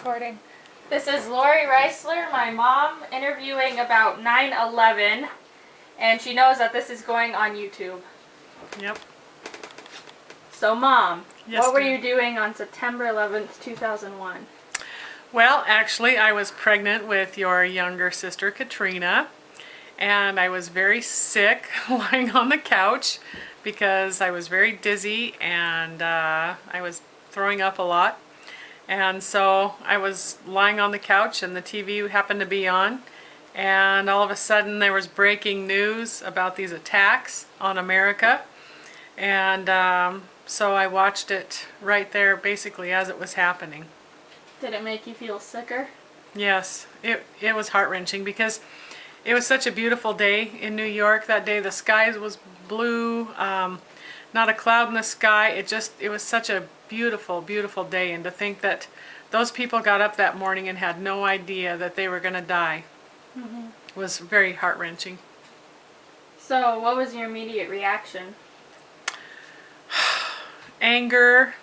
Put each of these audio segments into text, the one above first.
recording. This is Lori Reisler, my mom, interviewing about 9/11, and she knows that this is going on YouTube. Yep. So Mom, Yes, what were dear. you doing on September 11th, 2001? Well, actually, I was pregnant with your younger sister, Katrina, and I was very sick lying on the couch because I was very dizzy and I was throwing up a lot. And so I was lying on the couch and the TV happened to be on, and all of a sudden there was breaking news about these attacks on America. And so I watched it right there basically as it was happening. Did it make you feel sicker? Yes, it was heart-wrenching because it was such a beautiful day in New York that day. The sky was blue, not a cloud in the sky. It was such a beautiful, beautiful day, and to think that those people got up that morning and had no idea that they were going to die was very heart-wrenching. So what was your immediate reaction? Anger,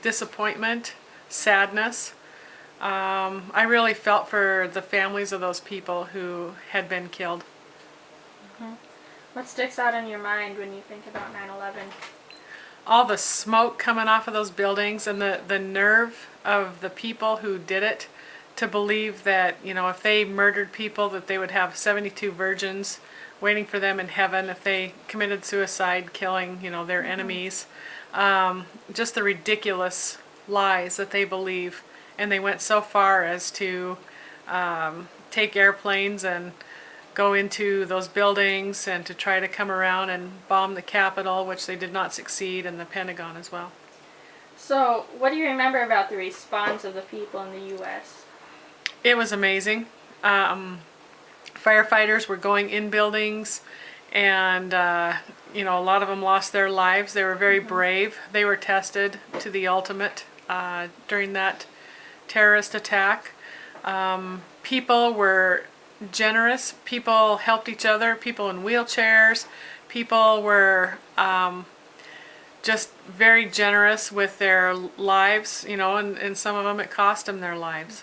disappointment, sadness. I really felt for the families of those people who had been killed. What sticks out in your mind when you think about 9/11? All the smoke coming off of those buildings and the nerve of the people who did it to believe that, you know, if they murdered people that they would have 72 virgins waiting for them in heaven if they committed suicide, killing, you know, their enemies. Just the ridiculous lies that they believe, and they went so far as to take airplanes and go into those buildings and to try to come around and bomb the Capitol, which they did not succeed, and the Pentagon as well. So what do you remember about the response of the people in the U.S.? It was amazing. Firefighters were going in buildings, and you know, a lot of them lost their lives. They were very brave. They were tested to the ultimate during that terrorist attack. People were generous. People helped each other. People in wheelchairs. People were just very generous with their lives, you know, and some of them it cost them their lives.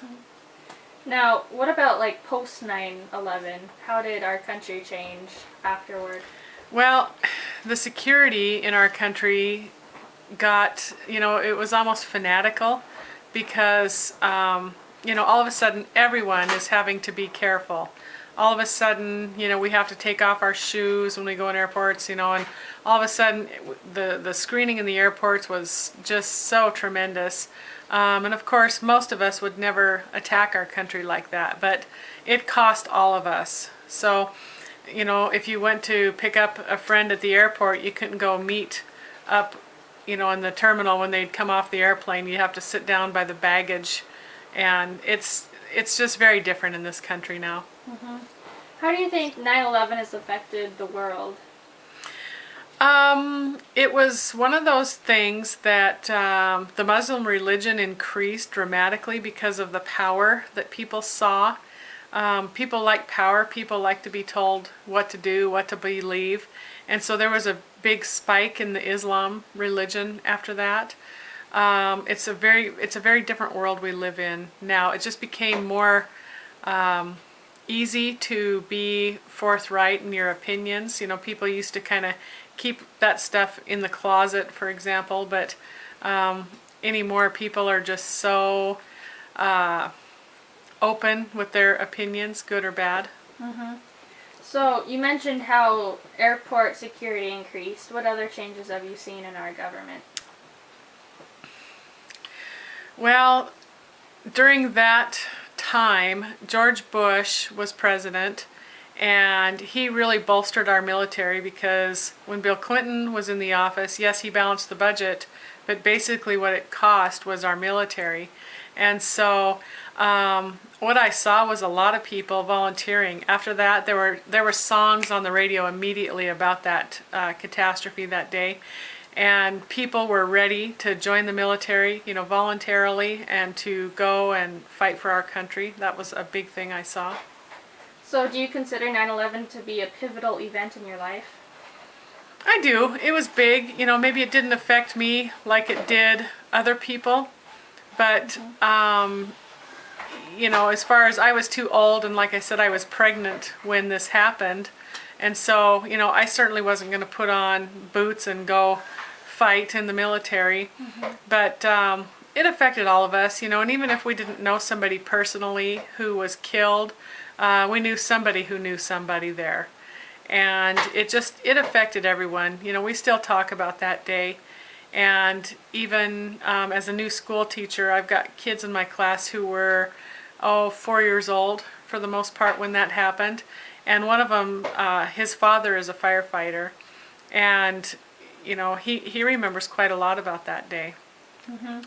Now, what about like post 9/11? How did our country change afterward? Well, the security in our country got, you know, it was almost fanatical because, you know, all of a sudden everyone is having to be careful. All of a sudden, you know, we have to take off our shoes when we go in airports, you know, and all of a sudden the screening in the airports was just so tremendous. And of course, most of us would never attack our country like that, but it cost all of us. So, you know, if you went to pick up a friend at the airport, you couldn't go meet up, you know, in the terminal when they'd come off the airplane. You have to sit down by the baggage, and it's just very different in this country now. How do you think 9/11 has affected the world? It was one of those things that the Muslim religion increased dramatically because of the power that people saw. People like power. People like to be told what to do, what to believe. And so there was a big spike in the Islam religion after that. It's a very different world we live in now. It just became more easy to be forthright in your opinions. You know, people used to kind of keep that stuff in the closet, for example, but anymore people are just so open with their opinions, good or bad. So you mentioned how airport security increased. What other changes have you seen in our government? Well, during that time, George Bush was president, and he really bolstered our military because when Bill Clinton was in the office, yes, he balanced the budget, but basically what it cost was our military. And so what I saw was a lot of people volunteering. After that, there were songs on the radio immediately about that catastrophe that day, and people were ready to join the military, you know, voluntarily, and to go and fight for our country. That was a big thing I saw. So do you consider 9/11 to be a pivotal event in your life? I do. It was big. You know, maybe it didn't affect me like it did other people, but you know, as far as I was too old, and like I said, I was pregnant when this happened. And so, you know, I certainly wasn't going to put on boots and go fight in the military. But it affected all of us, you know, and even if we didn't know somebody personally who was killed, we knew somebody who knew somebody there. And it affected everyone. You know, we still talk about that day. And even as a new school teacher, I've got kids in my class who were, 4 years old for the most part when that happened. And one of them, his father is a firefighter. And, you know, he remembers quite a lot about that day.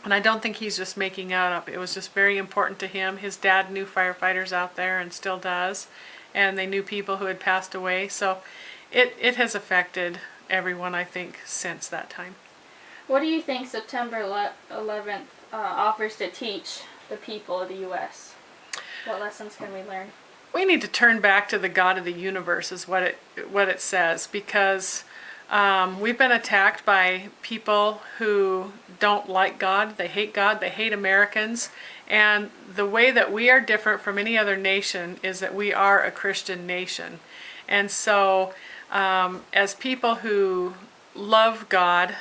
And I don't think he's just making that up. It was just very important to him. His dad knew firefighters out there and still does. And they knew people who had passed away. So it has affected everyone, I think, since that time. What do you think September 11th offers to teach the people of the U.S.? What lessons can we learn? We need to turn back to the God of the universe is what it says, because we've been attacked by people who don't like God, they hate Americans, and the way that we are different from any other nation is that we are a Christian nation. And so as people who love God,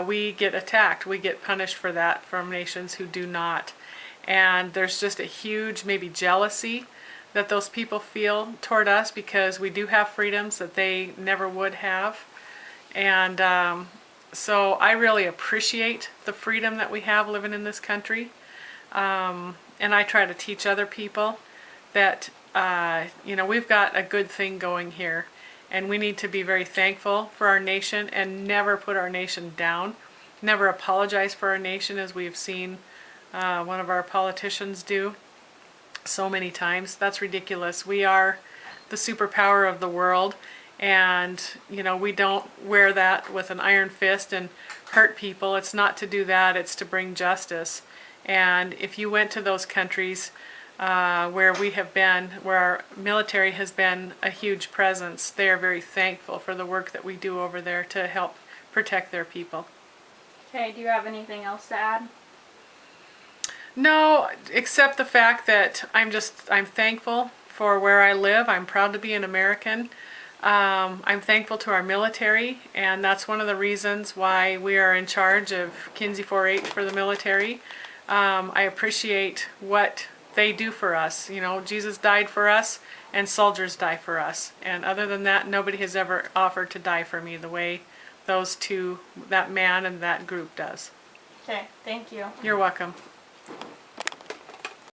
we get attacked, we get punished for that from nations who do not. And there's just a huge maybe jealousy that those people feel toward us because we do have freedoms that they never would have. And so I really appreciate the freedom that we have living in this country. And I try to teach other people that, you know, we've got a good thing going here. And we need to be very thankful for our nation and never put our nation down. Never apologize for our nation as we've seen one of our politicians do so many times. That's ridiculous. We are the superpower of the world, and you know, we don't wear that with an iron fist and hurt people. It's not to do that, it's to bring justice. And if you went to those countries where we have been, where our military has been a huge presence, they are very thankful for the work that we do over there to help protect their people. Okay, do you have anything else to add? No, except the fact that I'm thankful for where I live. I'm proud to be an American. I'm thankful to our military, and that's one of the reasons why we are in charge of Kinsey 4-H for the military. I appreciate what they do for us. You know, Jesus died for us, and soldiers die for us. And other than that, nobody has ever offered to die for me the way those two, that man and that group does. Okay, thank you. You're welcome.